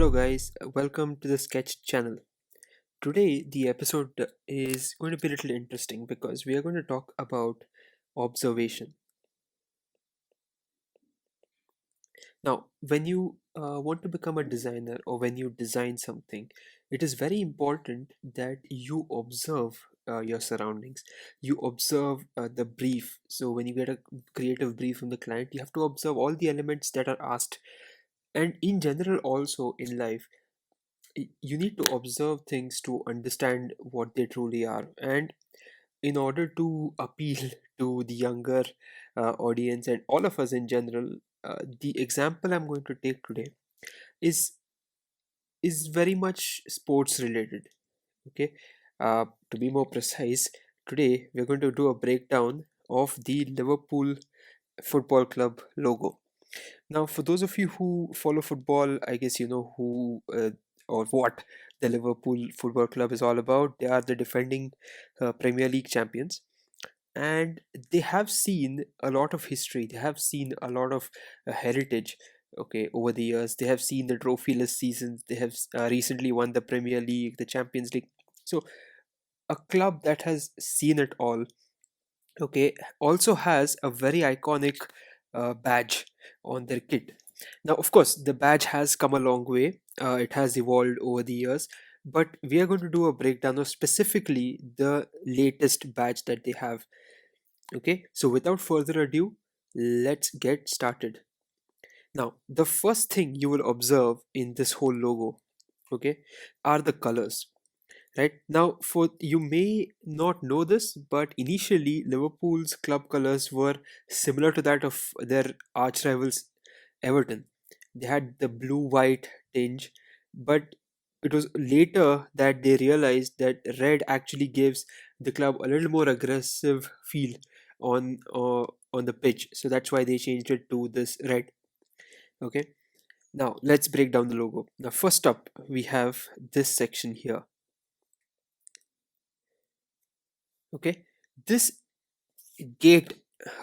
Hello, guys. Welcome to the Sketch channel. Today, the episode is going to be a little interesting because we are going to talk about observation. Now, when you want to become a designer or when you design something, it is very important that you observe your surroundings. You observe the brief. So, when you get a creative brief from the client, you have to observe all the elements that are asked. And in general, also in life, you need to observe things to understand what they truly are, and in order to appeal to the younger audience and all of us in general, the example I'm going to take today is is very much sports related. Okay, to be more precise, today we're going to do a breakdown of the Liverpool Football Club logo. Now, for those of you who follow football, I guess you know who or what the Liverpool Football Club is all about. They are the defending Premier League champions, and they have seen a lot of history. They have seen a lot of heritage. Okay, over the years, they have seen the trophyless seasons. They have recently won the Premier League, the Champions League. So, a club that has seen it all, okay, also has a very iconic badge on their kit. Now, of course, the badge has come a long way. It has evolved over the years, but we are going to do a breakdown of specifically the latest badge that they have. Okay, so without further ado, let's get started. Now, the first thing you will observe in this whole logo, okay, are the colors. Right now, for you may not know this, but initially Liverpool's club colors were similar to that of their arch rivals Everton. They had the blue-white tinge, but it was later that they realized that red actually gives the club a little more aggressive feel on the pitch. So that's why they changed it to this red. Okay. Now let's break down the logo. Now, first up, we have this section here. Okay, this gate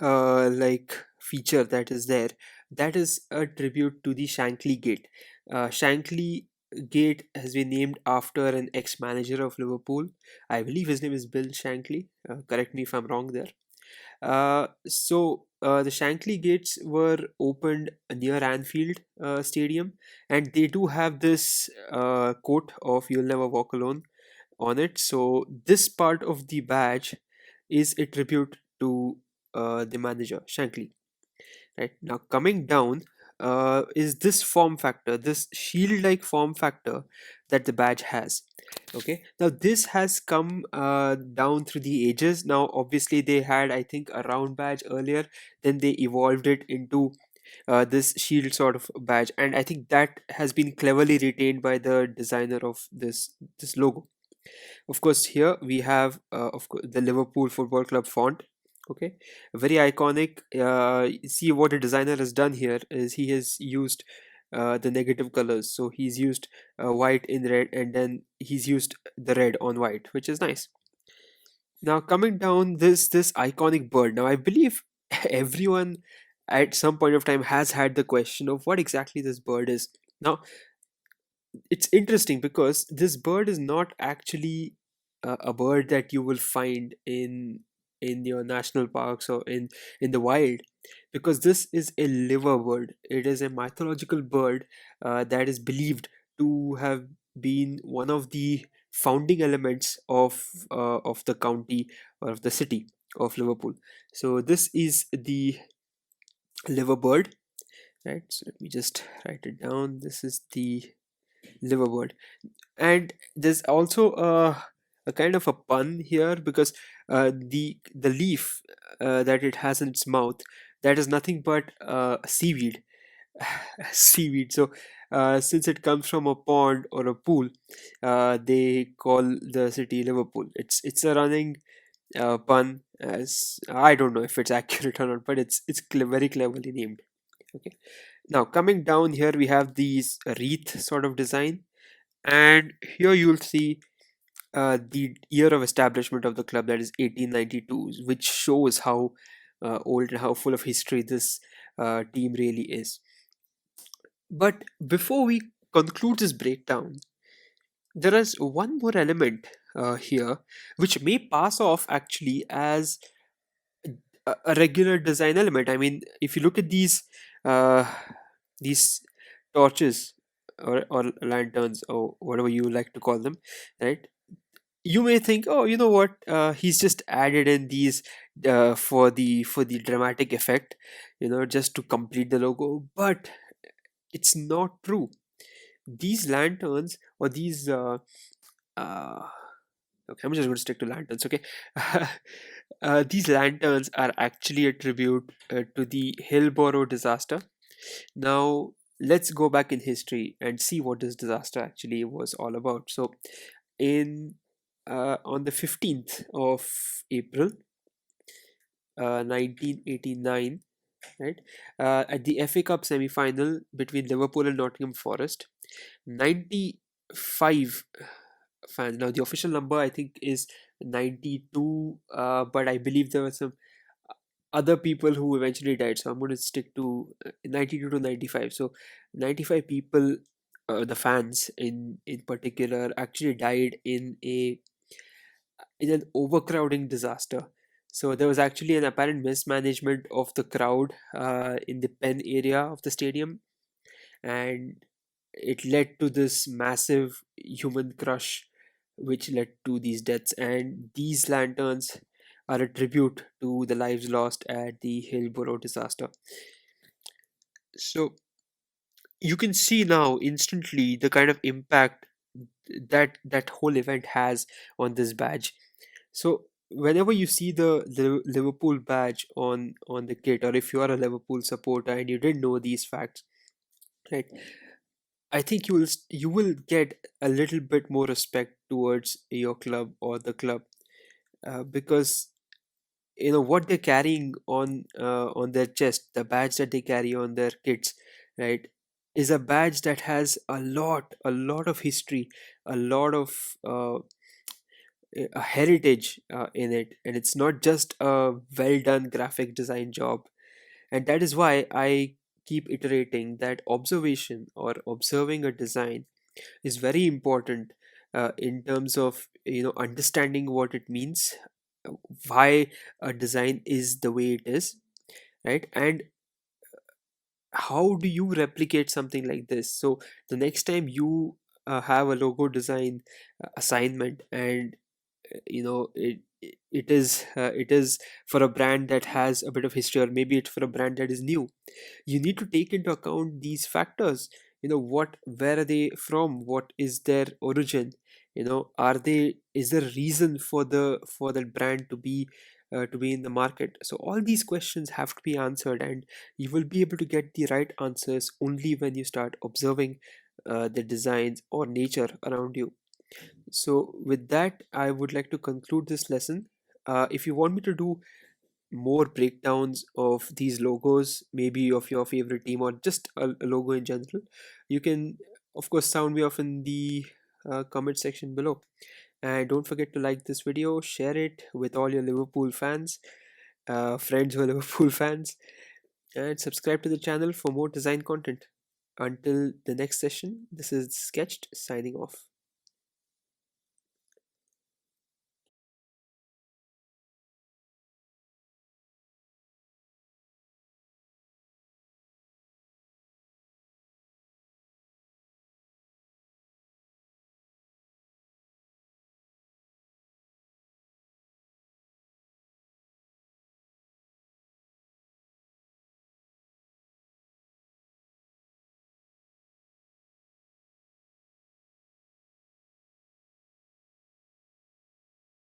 like feature that is there, that is a tribute to the Shankly Gate. Shankly Gate has been named after an ex-manager of Liverpool. I believe his name is Bill Shankly. Correct me if I'm wrong there. The Shankly Gates were opened near Anfield Stadium, and they do have this quote of "You'll never walk alone" on it. So this part of the badge is a tribute to the manager Shankly. Right now, coming down is this form factor, this shield-like form factor that the badge has. Okay, now this has come down through the ages. Now, obviously, they had, I think, a round badge earlier. Then they evolved it into this shield sort of badge, and I think that has been cleverly retained by the designer of this logo. Of course, here we have the Liverpool Football Club font. Okay, very iconic. See what the designer has done here is he has used the negative colors. So he's used white in red, and then he's used the red on white, which is nice. Now coming down this iconic bird. Now I believe everyone at some point of time has had the question of what exactly this bird is. Now it's interesting because this bird is not actually a bird that you will find in your national parks or in the wild, because this is a liver bird. It is a mythological bird that is believed to have been one of the founding elements of the county or of the city of Liverpool. So this is the liver bird, right? So let me just write it down. This is the liverbird, and there's also a kind of a pun here because the leaf that it has in its mouth, that is nothing but seaweed. Seaweed. So since it comes from a pond or a pool, they call the city Liverpool. It's a running pun, as I don't know if it's accurate or not, but very cleverly named. Okay, now coming down here, we have these wreath sort of design, and here you'll see the year of establishment of the club, that is 1892, which shows how old and how full of history this team really is. But before we conclude this breakdown, there is one more element here which may pass off actually as a regular design element. I mean, if you look at uh, these torches or lanterns or whatever you like to call them, right? You may think, oh, you know what? He's just added in these for the dramatic effect, just to complete the logo. But it's not true. These lanterns or these uh, okay, I'm just going to stick to lanterns. Okay, these lanterns are actually a tribute to the Hillboro disaster. Now, let's go back in history and see what this disaster actually was all about. So, in on the 15th of April, 1989, right, at the FA Cup semi-final between Liverpool and Nottingham Forest, 95 fans. Now, the official number I think is 92, but I believe there were some other people who eventually died. So I'm going to stick to 92 to 95. So 95 people, the fans in particular, actually died in an overcrowding disaster. So there was actually an apparent mismanagement of the crowd in the pen area of the stadium, and it led to this massive human crush, which led to these deaths. And these lanterns are a tribute to the lives lost at the Hillboro disaster. So you can see now instantly the kind of impact that whole event has on this badge. So whenever you see the Liverpool badge on the kit, or if you are a Liverpool supporter and you didn't know these facts, right, I think you will get a little bit more respect towards your club or the club, because what they're carrying on their chest, the badge that they carry on their kits, right, is a badge that has a lot of history, a lot of a heritage in it, and it's not just a well done graphic design job. And that is why I keep iterating that observation or observing a design is very important in terms of understanding what it means, uh, why a design is the way it is, right? And how do you replicate something like this? So the next time you have a logo design assignment, and it is for a brand that has a bit of history, or maybe it's for a brand that is new, you need to take into account these factors. Where are they from? What is their origin? Are they is there a reason for that brand to be in the market? So all these questions have to be answered, and you will be able to get the right answers only when you start observing the designs or nature around you. So with that, I would like to conclude this lesson. If you want me to do more breakdowns of these logos, maybe of your favorite team or just a logo in general, you can, of course, sound me off in the comment section below. And don't forget to like this video, share it with all your Liverpool fans, friends who are Liverpool fans, and subscribe to the channel for more design content. Until the next session, this is Sketched signing off.